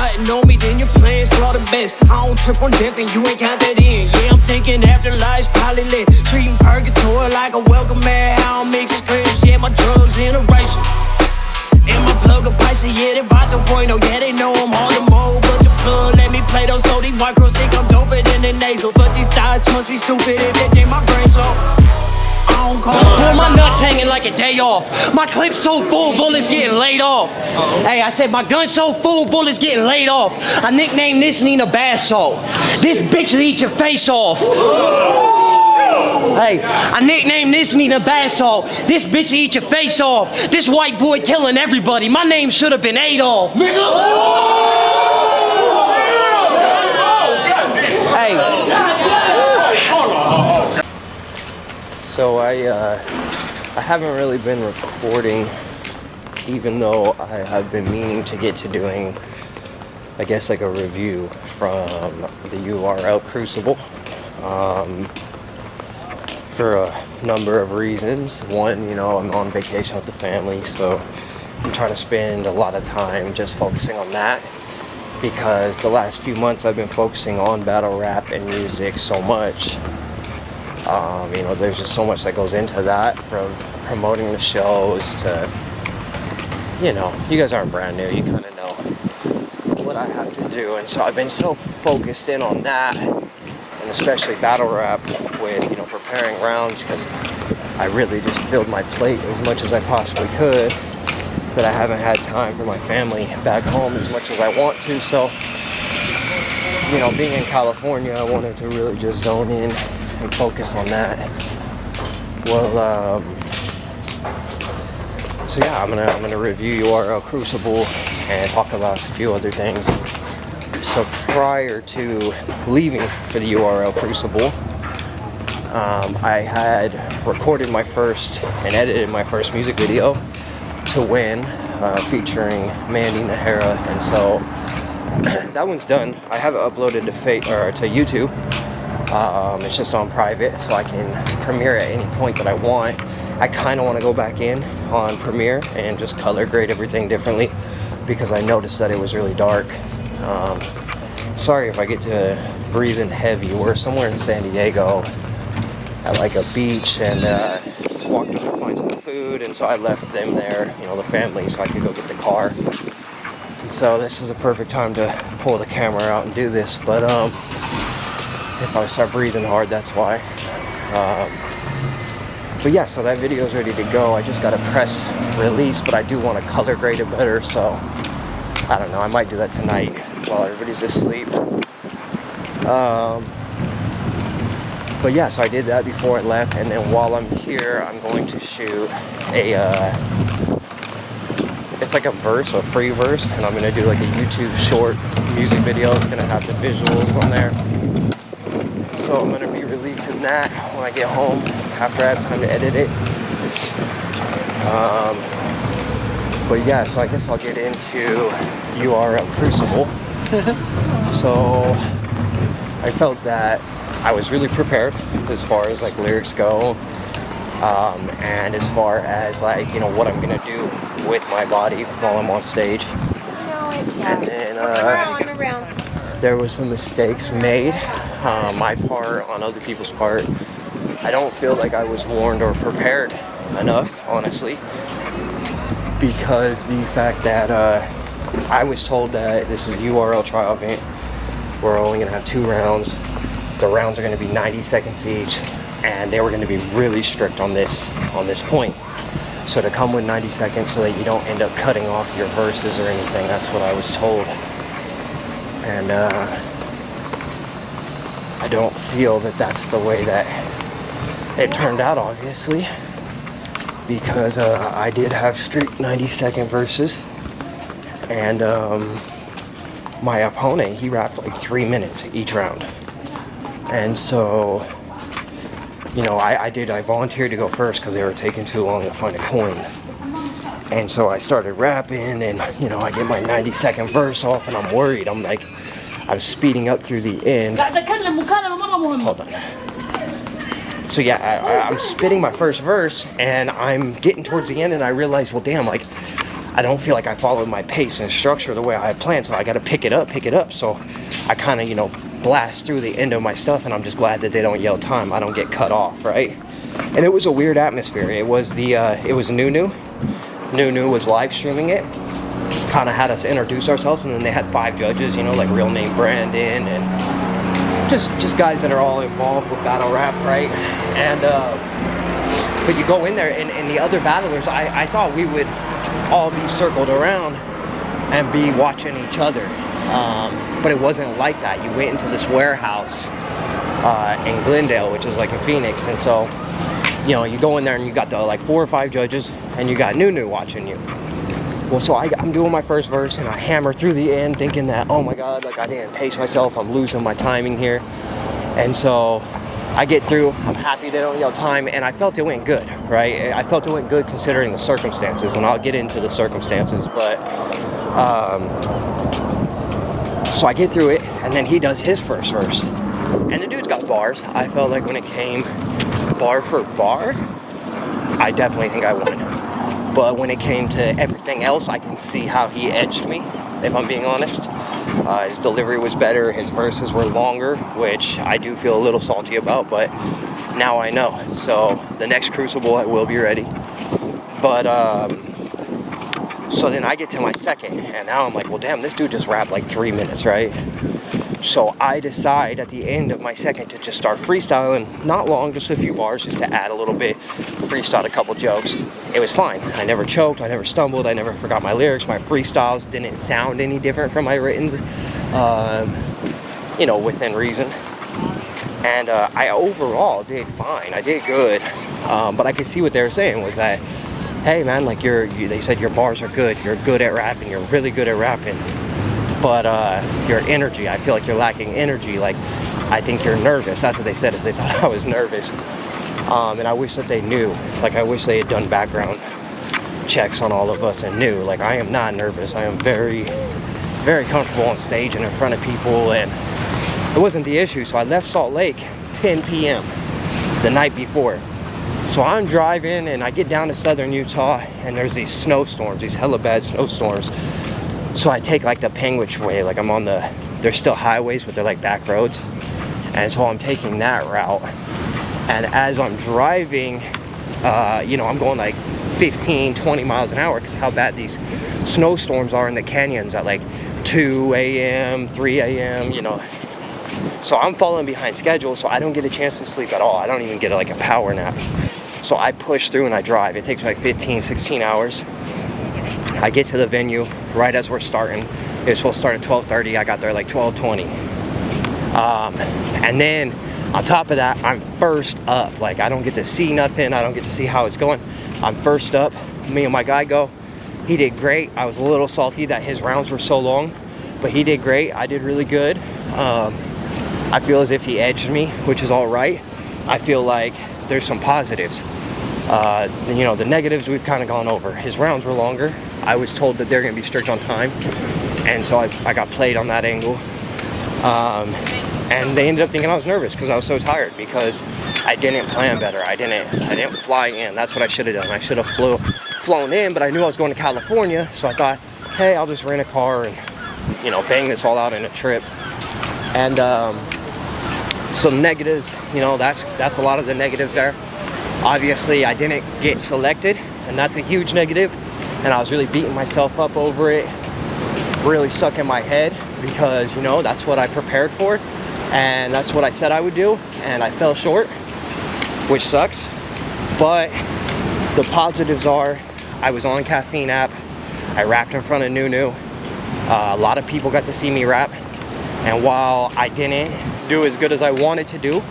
plotting on me, then your plans are the best. I don't trip on death and you ain't count that in. Yeah, I'm thinking afterlife's probably lit. Treating purgatory like a welcome mat. I don't mix scripts, yeah, my drugs generation. And my plug a Pisces, yeah, they Vato Bueno. Yeah, they know I'm hard to mold, but the plug let me play those. So these white girls think I'm doper than the nasal. But these thoughts must be stupid if it in my brain, so well, my nuts hanging like a day off. My clip's so full, bullets getting laid off. Hey, I said my gun's so full, bullets getting laid off. I nicknamed this Nina Basso. This bitch will eat your face off. Hey, I nicknamed this Nina Basso. This bitch will eat your face off. This white boy killing everybody. My name should have been Adolf. Hey. So I haven't really been recording, even though I have been meaning to get to doing, I guess, like a review from the URL Crucible, for a number of reasons. One, you know, I'm on vacation with the family, so I'm trying to spend a lot of time just focusing on that, because the last few months I've been focusing on battle rap and music so much. You know, there's just so much that goes into that, from promoting the shows to, you know, you guys aren't brand new, you kind of know what I have to do, and so I've been so focused in on that, and especially battle rap with, you know, preparing rounds, because I really just filled my plate as much as I possibly could, that I haven't had time for my family back home as much as I want to. So, you know, being in California, I wanted to really just zone in and focus on that. Well, so yeah, I'm gonna review URL Crucible and talk about a few other things. So prior to leaving for the URL Crucible, I had recorded my first and edited my first music video, To Win, featuring Mandy Nahara, and so that one's done. I have it uploaded to YouTube. It's just on private, so I can premiere at any point that I want. I kind of want to go back in on Premiere and just color grade everything differently, because I noticed that it was really dark. Sorry if I get to breathing heavy. We're somewhere in San Diego at like a beach, and walked up to find some food, and so I left them there, you know, the family, so I could go get the car. And so this is a perfect time to pull the camera out and do this, but if I start breathing hard, that's why. But yeah, so that video is ready to go. I just got to press release, but I do want to color grade it better, so I don't know, I might do that tonight while everybody's asleep. But yeah, so I did that before I left, and then while I'm here, I'm going to shoot it's like a free verse, and I'm going to do like a YouTube short music video. It's going to have the visuals on there. So I'm going to be releasing that when I get home, after I have time to edit it. But yeah, so I guess I'll get into URL Crucible. So I felt that I was really prepared as far as like lyrics go, and as far as like, you know, what I'm going to do with my body while I'm on stage. And then there was some mistakes made, my part, on other people's part. I don't feel like I was warned or prepared enough, honestly, because the fact that I was told that this is a URL trial event, we're only going to have 2 rounds. The rounds are going to be 90 seconds each, and they were going to be really strict on this point. So to come with 90 seconds so that you don't end up cutting off your verses or anything, that's what I was told. And I don't feel that that's the way that it turned out, obviously, because I did have strict 90-second verses, and my opponent, he rapped like 3 minutes each round. And so, you know, I volunteered to go first because they were taking too long to find a coin. And so I started rapping, and, you know, I get my 90-second verse off, and I'm worried. I'm speeding up through the end. Hold on. So yeah, I'm spitting my first verse, and I'm getting towards the end, and I realize, well, damn, like, I don't feel like I followed my pace and structure the way I had planned, so I got to pick it up. So I kind of, you know, blast through the end of my stuff, and I'm just glad that they don't yell time. I don't get cut off, right? And it was a weird atmosphere. It was Nunu. Nunu was live streaming it. Kind of had us introduce ourselves, and then they had 5 judges, you know, like real name Brandon, and just guys that are all involved with battle rap, right? And but you go in there, and the other battlers, I thought we would all be circled around and be watching each other, but it wasn't like that. You went into this warehouse in Glendale, which is like in Phoenix, and so, you know, you go in there and you got the like 4 or 5 judges, and you got Nunu watching you. Well, so I'm doing my first verse, and I hammer through the end thinking that, oh my God, like I didn't pace myself, I'm losing my timing here. And so I get through, I'm happy they don't yell time, and I felt it went good, right? I felt it went good considering the circumstances, and I'll get into the circumstances, but so I get through it, and then he does his first verse, and the dude's got bars. I felt like when it came bar for bar, I definitely think I won. But when it came to everything else, I can see how he edged me, if I'm being honest. His delivery was better, his verses were longer, which I do feel a little salty about, but now I know. So the next Crucible, I will be ready. But, so then I get to my second, and now I'm like, well, damn, this dude just rapped like 3 minutes, right? So I decide at the end of my second to just start freestyling, not long, just a few bars, just to add a little bit, freestyle a couple jokes. It was fine. I never choked, I never stumbled, I never forgot my lyrics. My freestyles didn't sound any different from my writtens, you know, within reason. And I overall did fine, I did good. But I could see what they were saying was that, hey man, like they said your bars are good, you're good at rapping, you're really good at rapping. But your energy, I feel like you're lacking energy. Like, I think you're nervous. That's what they said, is they thought I was nervous. And I wish that they knew. Like, I wish they had done background checks on all of us and knew. Like, I am not nervous. I am very, very comfortable on stage and in front of people. And it wasn't the issue. So I left Salt Lake 10 p.m. the night before. So I'm driving, and I get down to southern Utah, and there's these snowstorms, these hella bad snowstorms. So I take like the Penguich way, like I'm on they're still highways, but they're like back roads. And so I'm taking that route. And as I'm driving, you know, I'm going like 15, 20 miles an hour, because how bad these snowstorms are in the canyons at like 2 a.m., 3 a.m., you know. So I'm falling behind schedule, so I don't get a chance to sleep at all. I don't even get like a power nap. So I push through and I drive. It takes like 15, 16 hours. I get to the venue right as we're starting. It was supposed to start at 12:30. I got there like 12:20. And then on top of that, I'm first up. Like, I don't get to see nothing. I don't get to see how it's going. I'm first up. Me and my guy go. He did great. I was a little salty that his rounds were so long, but he did great. I did really good. I feel as if he edged me, which is all right. I feel like there's some positives. You know, the negatives we've kind of gone over. His rounds were longer. I was told that they're going to be strict on time, and so I got played on that angle. And they ended up thinking I was nervous because I was so tired, because I didn't plan better. I didn't fly in. That's what I should have done. I should have flown in, but I knew I was going to California, so I thought, hey, I'll just rent a car and, you know, bang this all out in a trip. And some negatives, you know, that's a lot of the negatives there. Obviously, I didn't get selected, and that's a huge negative. And I was really beating myself up over it, really stuck in my head, because, you know, that's what I prepared for, and that's what I said I would do, and I fell short, which sucks. But the positives are, I was on Caffeine app, I rapped in front of Nunu, a lot of people got to see me rap, and while I didn't do as good as I wanted to do,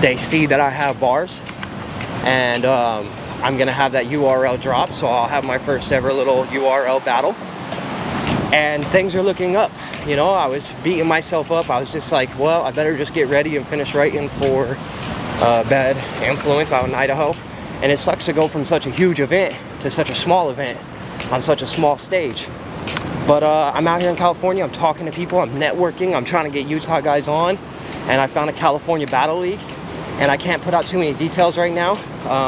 they see that I have bars. And I'm gonna have that URL drop, so I'll have my first ever little URL battle, and things are looking up. You know, I was beating myself up. I was just like, well, I better just get ready and finish writing for Bad Influence out in Idaho. And it sucks to go from such a huge event to such a small event on such a small stage. But I'm out here in California, I'm talking to people, I'm networking, I'm trying to get Utah guys on, and I found a California Battle League. And I can't put out too many details right now,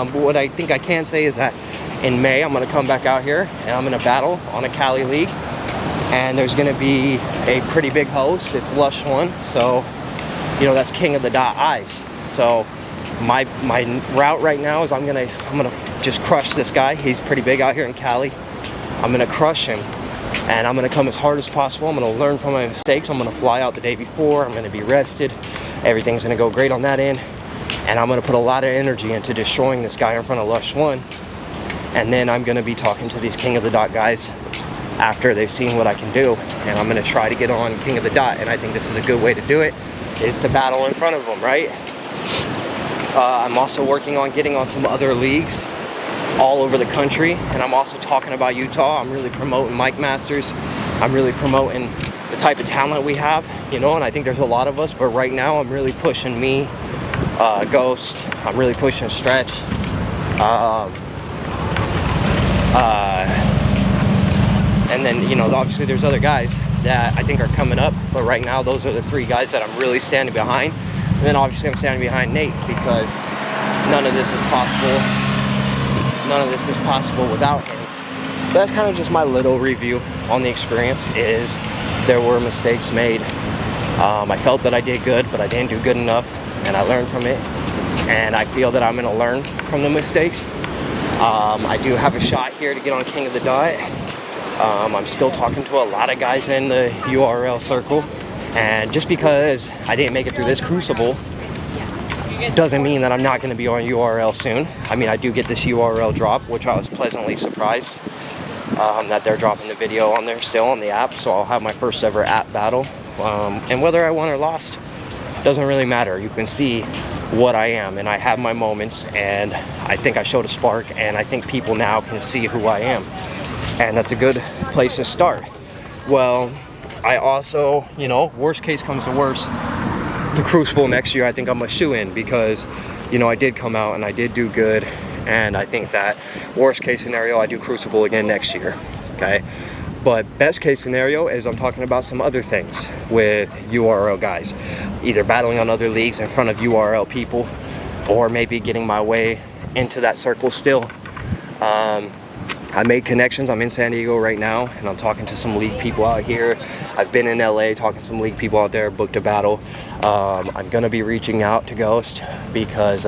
but what I think I can say is that in May, I'm gonna come back out here and I'm gonna battle on a Cali league. And there's gonna be a pretty big host. It's Lush 1, so you know that's King of the Dot Eyes. So my route right now is I'm gonna just crush this guy. He's pretty big out here in Cali. I'm gonna crush him, and I'm gonna come as hard as possible. I'm gonna learn from my mistakes. I'm gonna fly out the day before. I'm gonna be rested. Everything's gonna go great on that end, and I'm gonna put a lot of energy into destroying this guy in front of Lush 1. And then I'm gonna be talking to these King of the Dot guys after they've seen what I can do, and I'm gonna try to get on King of the Dot. And I think this is a good way to do it, is to battle in front of them, right? I'm also working on getting on some other leagues all over the country, and I'm also talking about Utah. I'm really promoting Mike Masters. I'm really promoting the type of talent we have, you know, and I think there's a lot of us, but right now I'm really pushing me, Ghost. I'm really pushing Stretch. And then, you know, obviously there's other guys that I think are coming up, but right now those are the 3 guys that I'm really standing behind. And then obviously I'm standing behind Nate, because none of this is possible. None of this is possible without him. But that's kind of just my little review on the experience. Is there were mistakes made. I felt that I did good, but I didn't do good enough, and I learned from it. And I feel that I'm going to learn from the mistakes. I do have a shot here to get on King of the Dot. I'm still talking to a lot of guys in the URL circle, and just because I didn't make it through this crucible doesn't mean that I'm not going to be on URL soon. I mean, I do get this URL drop, which I was pleasantly surprised that they're dropping the video on there still on the app, so I'll have my first ever app battle. And whether I won or lost doesn't really matter. You can see what I am, and I have my moments, and I think I showed a spark, and I think people now can see who I am. And that's a good place to start. Well, I also, you know, worst case comes to worst, the Crucible next year, I think I'm a shoe-in, because, you know, I did come out and I did do good, and I think that worst case scenario, I do Crucible again next year, okay? But best case scenario is I'm talking about some other things with URL guys, either battling on other leagues in front of URL people, or maybe getting my way into that circle still. I made connections. I'm in San Diego right now, and I'm talking to some league people out here. I've been in LA talking to some league people out there, booked a battle. I'm gonna be reaching out to Ghost, because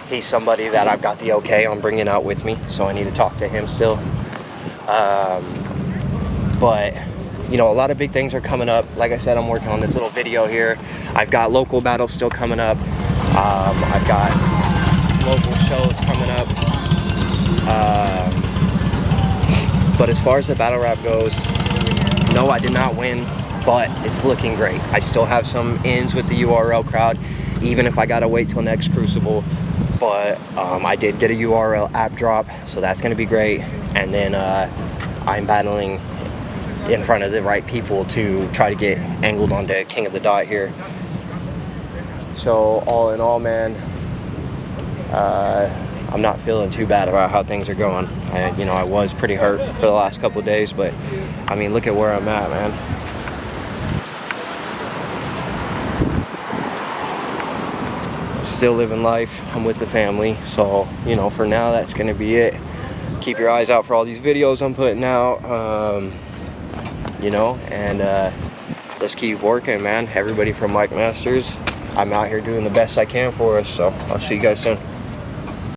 he's somebody that I've got the okay on bringing out with me, so I need to talk to him still. But you know, a lot of big things are coming up. Like I said, I'm working on this little video here. I've got local battles still coming up. I've got local shows coming up. But as far as the battle rap goes, no, I did not win, but it's looking great. I still have some ins with the URL crowd, even if I gotta wait till next Crucible. But I did get a URL app drop, so that's gonna be great. And then I'm battling in front of the right people to try to get angled onto King of the Dot here. So all in all, man, I'm not feeling too bad about how things are going. You know, I was pretty hurt for the last couple of days, but I mean, look at where I'm at, man. Still living life. I'm with the family, so you know, for now, that's gonna be it. Keep your eyes out for all these videos I'm putting out. You know, and let's keep working, man. Everybody from Mike Masters, I'm out here doing the best I can for us, so I'll see you guys soon.